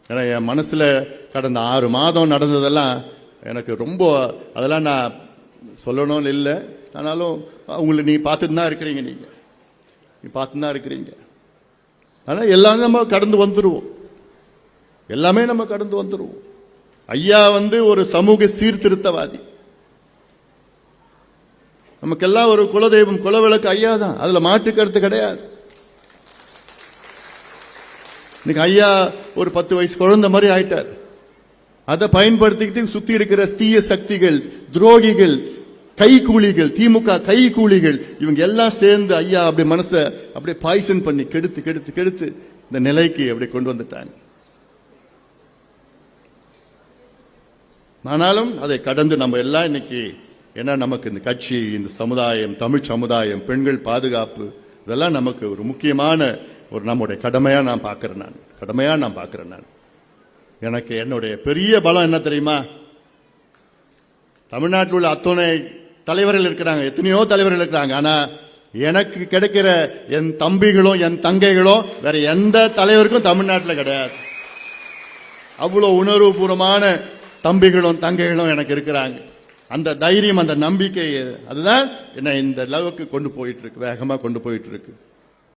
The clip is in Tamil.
ஏன்னா என் மனசுல கடந்த 6 மாதம் நடந்ததெல்லாம் எனக்கு ரொம்ப, அதெல்லாம் நான் சொல்லணும்னு இல்லை. ஆனாலும் உங்களை நீ பார்த்துட்டு தான் இருக்கிறீங்க, நீ பார்த்து தான் இருக்கிறீங்க. ஆனால் எல்லாமே நம்ம கடந்து வந்துடுவோம், எல்லாமே நம்ம கடந்து வந்துடுவோம். ஐயா ஒரு சமூக சீர்திருத்தவாதி. நமக்கெல்லாம் ஒரு குலதெய்வம், குலவிளக்கு ஐயா தான், அதுல மாற்று கருத்து கிடையாது. இன்னைக்கு ஐயா ஒரு 10 வயசு குழந்தை மாதிரி ஆயிட்டார். அதை பயன்படுத்திக்கிட்டு சுத்தி இருக்கிற தீய சக்திகள், துரோகிகள், கைகூலிகள், திமுக கைகூலிகள், இவங்க எல்லாம் சேர்ந்து ஐயா அப்படியே மனசை அப்படியே பாய்சன் பண்ணி கெடுத்து கெடுத்து கெடுத்து இந்த நிலைக்கு அப்படி கொண்டு வந்துட்டாங்க. ஆனாலும் அதை கடந்து நம்ம எல்லாம் இன்னைக்கு ஏன்னா நமக்கு இந்த கட்சி, இந்த சமுதாயம், தமிழ் சமுதாயம், பெண்கள் பாதுகாப்பு, இதெல்லாம் நமக்கு ஒரு முக்கியமான ஒரு நம்முடைய கடமையா நான் பார்க்கிறேன். நான் எனக்கு என்னுடைய பெரிய பலம் என்ன தெரியுமா? தமிழ்நாட்டில் உள்ள அத்தனை தலைவர்கள் இருக்கிறாங்க, எத்தனையோ தலைவர்கள் இருக்கிறாங்க. ஆனா எனக்கு கிடைக்கிற என் தம்பிகளும் என் தங்கைகளும் வேற எந்த தலைவருக்கும் தமிழ்நாட்டில் கிடையாது. அவ்வளவு உணர்வுபூர்வமான தம்பிகளும் தங்கைகளும் எனக்கு இருக்கிறாங்க. அந்த தைரியம், அந்த நம்பிக்கை, அதுதான் என்ன இந்த அளவுக்கு கொண்டு போயிட்டு இருக்கு, வேகமா கொண்டு போயிட்டு இருக்கு.